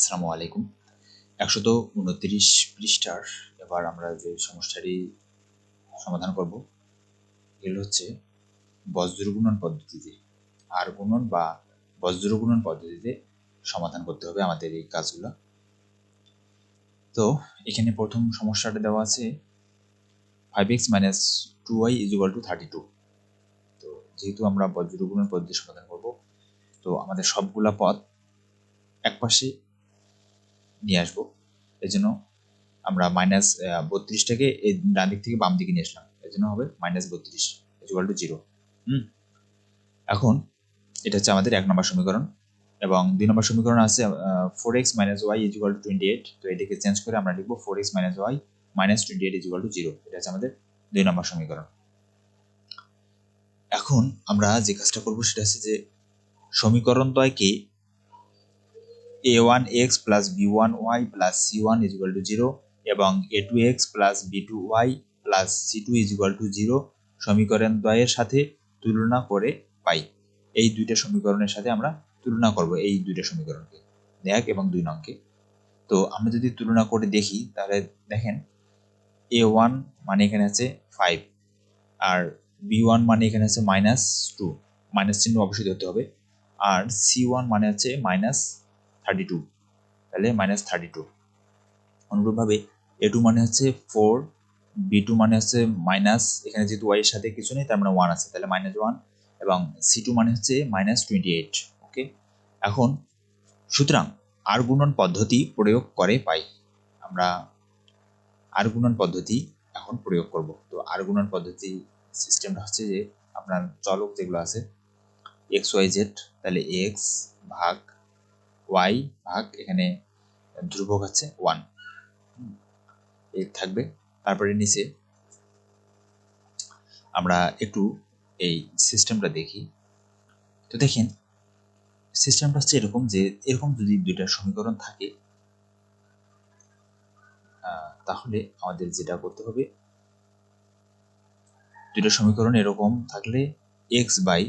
আসসালামু আলাইকুম। 129 পৃষ্ঠার এবার আমরা যে সমস্যাটি সমাধান করব এগুলো হচ্ছে বজ্র গুণন পদ্ধতিতে, আর গুণন বা বজ্র গুণন পদ্ধতিতে সমাধান করতে হবে আমাদের এই কাজগুলো। তো এখানে প্রথম সমস্যাটা দেওয়া আছে 5x - 2y = 32। তো যেহেতু আমরা বজ্র গুণন পদ্ধতি সমাধান করব, তো আমাদের সবগুলা পদ একপাশে নিয়ে আসবো। এই জন্য আমরা -32টাকে এই ডান দিক থেকে বাম দিকে নিয়ে আসলাম, এর জন্য হবে -32 = 0। এখন এটা হচ্ছে আমাদের 1 নম্বর সমীকরণ, এবং 2 নম্বর সমীকরণ আছে 4x - y = 28। তো এটাকে চেঞ্জ করে আমরা লিখব 4x - y - 28 = 0। এটা হচ্ছে আমাদের 2 নম্বর সমীকরণ। এখন আমরা যে কাজটা করব সেটা হচ্ছে যে সমীকরণদ্বয়কে a1x + b1y + c1 = 0 এবং a2x + b2y + c2 = 0 সমীকরণ দ্বয়ের সাথে তুলনা করে পাই। এই দুইটা সমীকরণের সাথে আমরা তুলনা করব এই দুইটা সমীকরণকে, 1 এবং 2 নংকে। তো আমরা যদি তুলনা করে দেখি তাহলে দেখেন a1 মানে এখানে আছে 5 আর b1 মানে এখানে আছে -2, মাইনাস চিহ্ন অবশ্যই ধরতে হবে, আর c1 মানে হচ্ছে -32, তাহলে -32। অনুরূপভাবে a2 মানে হচ্ছে 4, b2 মানে হচ্ছে মাইনাস, এখানে যেহেতু y এর সাথে কিছু নেই তার মানে 1 আছে, তাহলে -1, এবং c2 মানে হচ্ছে -28। ওকে, এখন সুতরাং আর গুণন পদ্ধতি প্রয়োগ করে পাই। আমরা আর গুণন পদ্ধতি এখন প্রয়োগ করব। তো আর গুণন পদ্ধতি সিস্টেমটা হচ্ছে যে আপনার চলক যেগুলো আছে x y z, তাহলে x ভাগ y ভাগ এখানে ধ্রুবক আছে 1 এই থাকবে। তারপরে নিচে আমরা একটু এই সিস্টেমটা দেখি। তো দেখেন সিস্টেমটা হচ্ছে এরকম যে এরকম যদি দুইটা সমীকরণ থাকে তাহলে আমাদের যেটা করতে হবে, দুইটা সমীকরণ এরকম থাকলে x by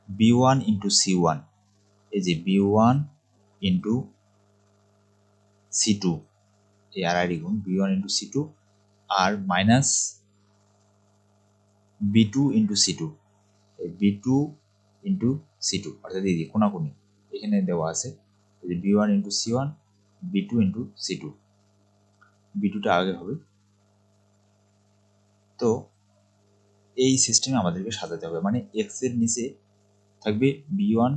b1 into c1, এই যে b1 ইন্টু c2, এই আর গুণ b1 ইন্টু c2 আর মাইনাস b2 ইন্টু c2, এই b2 ইন্টু c2, অর্থাৎ এই যে কোনাকুনি এখানে দেওয়া আছে যে b1 into c1, b2 into c2, b2টা আগে হবে। তো এই সিস্টেমে আমাদেরকে সাজাতে হবে, মানে x এর নিচে থাকবে b1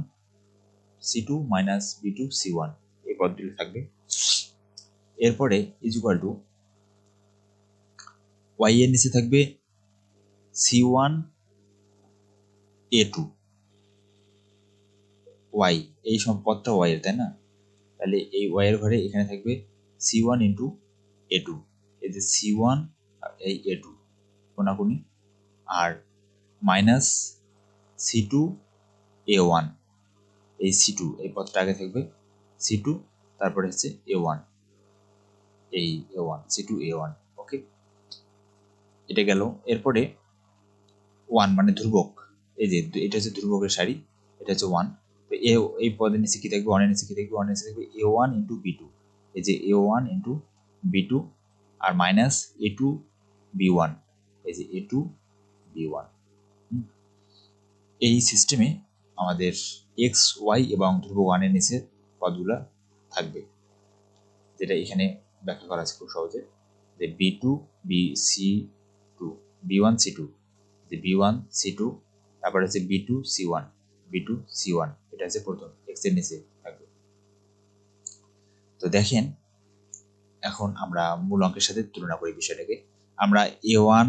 c2 minus b2 c1, এই পদগুলো থাকবে। এরপরে ইকুয়াল টু y এর নিচে থাকবে c1 a2 y, এই সম্পদটা y এর, তাই না? তাহলে এই y এর ঘরে এখানে থাকবে c1 ইন্টু a2, এই যে c1 আর এই a2 কোনাকুনি, আর মাইনাস c2 a1, এই c2 এই পদটা আগে থাকবে c2, তারপরে হচ্ছে a1, এই a1 c2 a1। ওকে, এটা গেল। এরপরে 1 মানে ধ্রুবক, এই যে এটা হচ্ছে ধ্রুবকের সারি, এটা হচ্ছে 1। তো এই পদের নিচে কি থাকবে, 1 এর নিচে কি থাকবে, 1 এর নিচে থাকবে a1 ইন্টু b2, এই যে a1 ইন্টু b2 আর মাইনাস a2 b1, এই যে a2 b1। এই সিস্টেমে আমাদের x y এবং ধ্রুবক 1 এর নিচে পদগুলো থাকবে, যেটা এখানে ব্যাখ্যা করা আছে খুব সহজে, যে b2 c2 b1 c2, যে b1 c2, তারপরে হচ্ছে b2 c1 b2 c1, এটা হচ্ছে প্রথম x এর নিচে থাকবে। তো দেখেন এখন আমরা মূল অঙ্কের সাথে তুলনা করি বিষয়টাকে। আমরা a1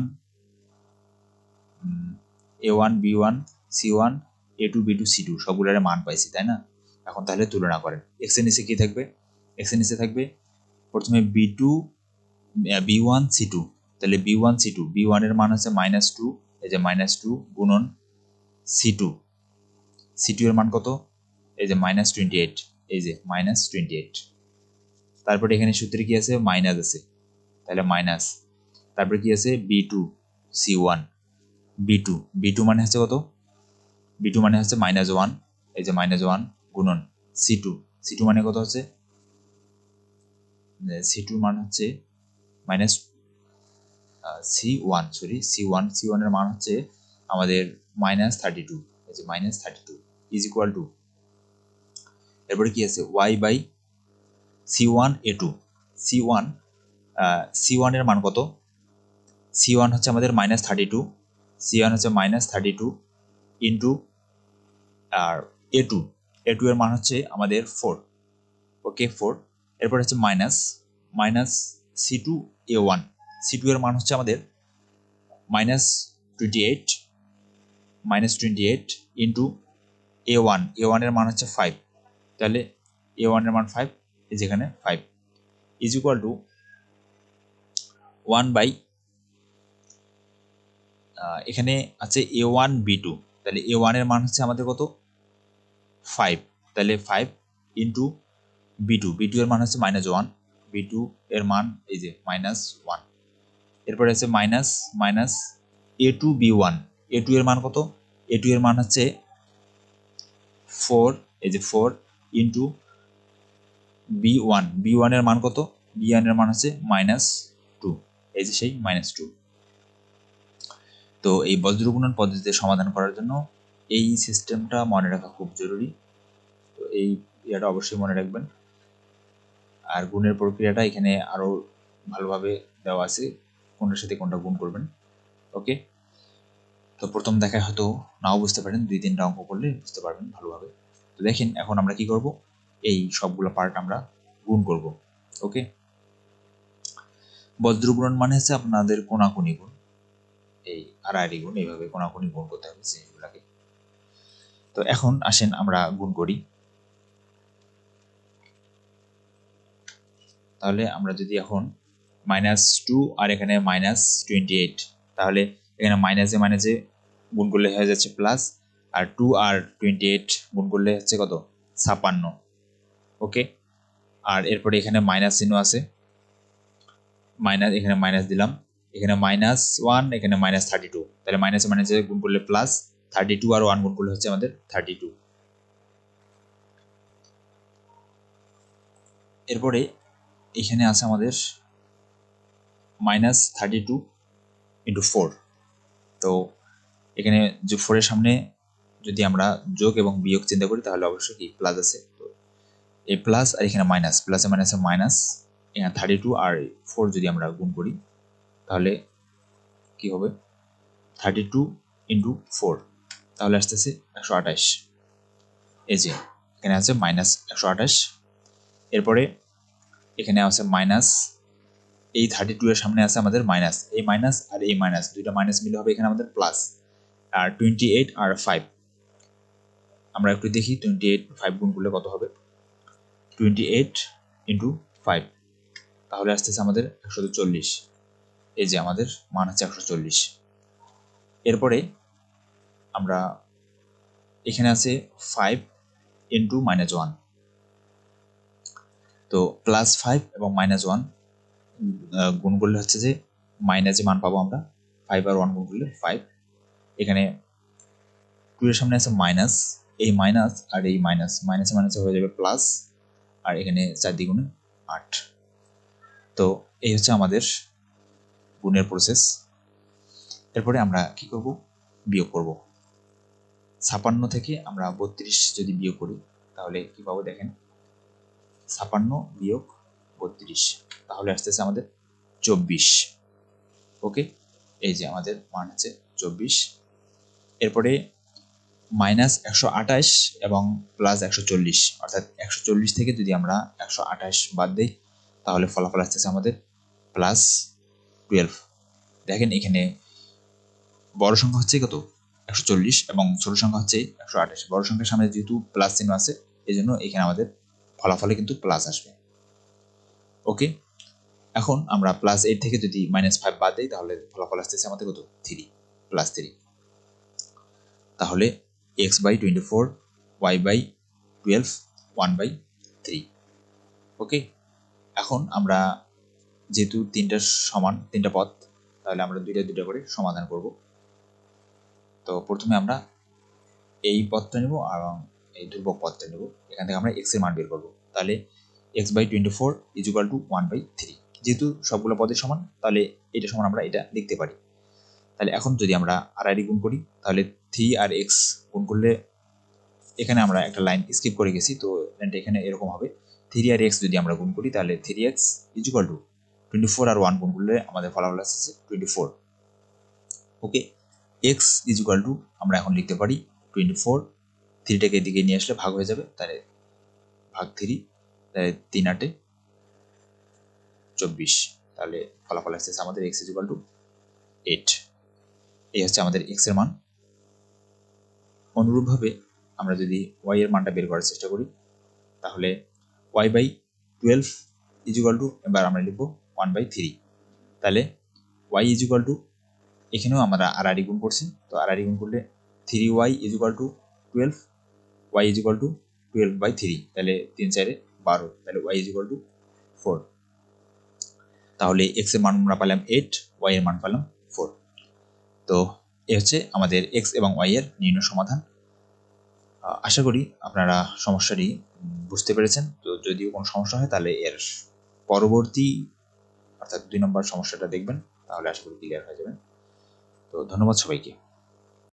b1 c1 a2 b2 c2 সবগুলোর মান পাইছি, তাই না? এখন তাহলে তুলনা করেন, x এর নিচে কি থাকবে, x এর নিচে থাকবে প্রথমে b1 c2, তাহলে b1 c2, b1 এর মান হচ্ছে -2, এই যে -2 গুণন c2, c2 এর মান কত, এই যে -28, এই যে -28। তারপরে এখানে সূত্রে কি আছে, মাইনাস আছে, তাহলে মাইনাস, তারপরে কি আছে b2 c1, b2 মানে হচ্ছে কত, b2 মানে হচ্ছে -1, এই যে -1 গুণন c2 মানে কত হচ্ছে C2 মান হচ্ছে মাইনাস C1 এর মান হচ্ছে আমাদের -32, এই যে -32 ইজ ইকুয়াল টু, এরপরে কি আছে y by C1 A2। C1 এর মান কত? C1 হচ্ছে আমাদের -32, C1 হচ্ছে -32 ইন্টু আর A2 এর মান হচ্ছে আমাদের 4, ওকে 4। এরপর হচ্ছে মাইনাস C2 A1, C2 এর মান হচ্ছে আমাদের -28 ইন্টু A1 এর মান হচ্ছে 5, তাহলে A1 এর মান 5, যেখানে 5 ইজ ইকুয়াল টু 1 বাই, এখানে আছে A1 B2, তাহলে A1 এর মান হচ্ছে আমাদের কত 5, তাহলে 5 ইন্টু B2 এর মান হচ্ছে -1, B2 এর মান এই যে -1। এরপরে আছে মাইনাস A2 B1, A2 এর মান কত? A2 এর মান হচ্ছে 4, এই যে 4 ইন্টু B1 এর মান কত? B1 এর মান হচ্ছে -2, এই যে সেই -2। তো এই বজ্রগুণন পদ্ধতিতে সমাধান করার জন্য এই সিস্টেমটা মনে রাখা খুব জরুরি, তো এই এটা অবশ্যই মনে রাখবেন। আর গুণের প্রক্রিয়াটা এখানে আরো ভালোভাবে দেওয়া আছে, কোনটার সাথে কোনটা গুণ করবেন, ওকে। তো প্রথম দেখায় হয়তো নাও বুঝতে পারেন, 2-3টা অঙ্ক করলে বুঝতে পারবেন ভালোভাবে। তো দেখেন এখন আমরা কি করব, এই সবগুলো পার্ট আমরা গুণ করব, ওকে। বজ্রগুণন মানে হচ্ছে আপনাদের কোনাকুনি গুণ, এই আড়াআড়ি গুণ, এইভাবে কোনাকুনি গুণ করতে হবে সেগুলোকে। তো এখন আসেন আমরা গুণ করি। তাহলে আমরা যদি এখন -2 আর এখানে -28, তাহলে এখানে মাইনাসে গুণ করলে হয়ে যাচ্ছে প্লাস, আর 2 আর 28 গুণ করলে হচ্ছে কত 56, ওকে। আর এরপরে এখানে মাইনাস চিহ্ন আছে, এখানে মাইনাস দিলাম, এখানে -1, এখানে -32, তাহলে মাইনাসে গুণ করলে প্লাস, 32 আর 1 গুণ করলে হচ্ছে আমাদের 32। এরপরে এখানে আছে আমাদের -32 ইন্টু 4, তো এখানে যে 4 এর সামনে যদি আমরা যোগ এবং বিয়োগ চিন্তা করি তাহলে অবশ্যই কি প্লাস আছে, তো এই প্লাস আর এখানে মাইনাস, প্লাসে মাইনাস, এখানে 32 আর 4 যদি আমরা গুণ করি তাহলে কি হবে 32 ইন্টু 4, তাহলে আসতেছে 128, এই যে এখানে আছে -128। এরপরে এখানে আছে মাইনাস, এই 32 এর সামনে আছে আমাদের মাইনাস, এই মাইনাস আর এই মাইনাস, দুইটা মাইনাস মিলে হবে এখানে আমাদের প্লাস, আর 28 আর 5 আমরা একটু দেখি 28 5 গুণ করলে কত হবে, 28 ইন্টু 5, তাহলে আসতেছে আমাদের 140, এই যে আমাদের মান হচ্ছে 140। এরপরে আমরা এখানে আছে 5 ইন্টু -1, তো +5 এবং -1 গুণ করলে হচ্ছে যে মাইনাসে মান পাবো আমরা, 5 আর 1 গুণ করলে 5, এখানে 2 এর সামনে আছে মাইনাস, এই মাইনাস আর এই মাইনাসে হয়ে যাবে প্লাস, আর এখানে 4 দ্বিগুণে 8। তো এই হচ্ছে আমাদের গুণের প্রসেস। এরপরে আমরা কি করব, বিয়োগ করব। 56 থেকে আমরা 32 যদি বিয়োগ করি তাহলে কি পাবো দেখেন, 56 বিয়োগ 32, তাহলে আসতেছে আমাদের 24, ওকে। এই যে আমাদের মান হচ্ছে 24। এরপরে -128 এবং +140, অর্থাৎ 140 থেকে যদি আমরা 128 বাদ দিই তাহলে ফলাফল আসতেছে আমাদের +12। দেখেন এখানে বড় সংখ্যা হচ্ছে কত 140 এবং ছোট সংখ্যা হচ্ছে 128, বড় সংখ্যার সামনে যেহেতু প্লাস চিহ্ন আছে এই জন্য এখানে আমাদের ফলাফলে কিন্তু প্লাস আসবে, ওকে। এখন আমরা +8 থেকে যদি -5 বাদ দিই তাহলে ফলাফল আসতেছে আমাদের কত 3, +3। তাহলে x/24, y/12, 1/3, ওকে। এখন আমরা যেহেতু তিনটা পদ, তাহলে আমরা দুইটা করে সমাধান করব। তো প্রথমে আমরা এই পদটা নেব এবং এই ধ্রুবক পদটা নেব, এখান থেকে আমরা x এর মান বের করব। তাহলে x/24 = 1/3। যেহেতু সবগুলো পদের সমান, তাহলে এটা সমান আমরা এটা লিখতে পারি। তাহলে এখন যদি আমরা আর গুণ করি, তাহলে 3 আর x গুণ করলে, এখানে আমরা একটা লাইন স্কিপ করে গেছি, তো লাইনটা এখানে এরকম হবে। 3 আর x যদি আমরা গুণ করি, তাহলে 3x = 24 আর 1 গুণ করলে আমাদের ফলাফল আসছে 24। ওকে, x = আমরা এখন লিখতে পারি 24, 3টাকে এদিকে নিয়ে আসলে ভাগ হয়ে যাবে, তাহলে ভাগ 3, তাহলে 3 8 24, তাহলে ফলাফল আসছে আমাদের x = 8। এই হচ্ছে আমাদের x এর মান। অনুরূপভাবে আমরা যদি y এর মানটা বের করার চেষ্টা করি, তাহলে y/12 = এবার আমরা লিখব 1/3। তাহলে y = এখানেও আমরা আর গুণ করছি, তো আর গুণ করলে 3y = 12, y = 12/3, তাহলে 3 4 12, তাহলে y = 4। তাহলে x এর মান আমরা পেলাম 8, y এর মান পেলাম 4। তো এই হচ্ছে আমাদের x এবং y এর নির্ণয় সমাধান। আশা করি আপনারা সমস্যাটি বুঝতে পেরেছেন। তো যদিও কোনো সমস্যা হয়, তাহলে এর পরবর্তী অর্থাৎ 2 নম্বর সমস্যাটা দেখবেন, তাহলে আশা করি ক্লিয়ার হয়ে যাবেন। তো ধন্যবাদ সবাইকে।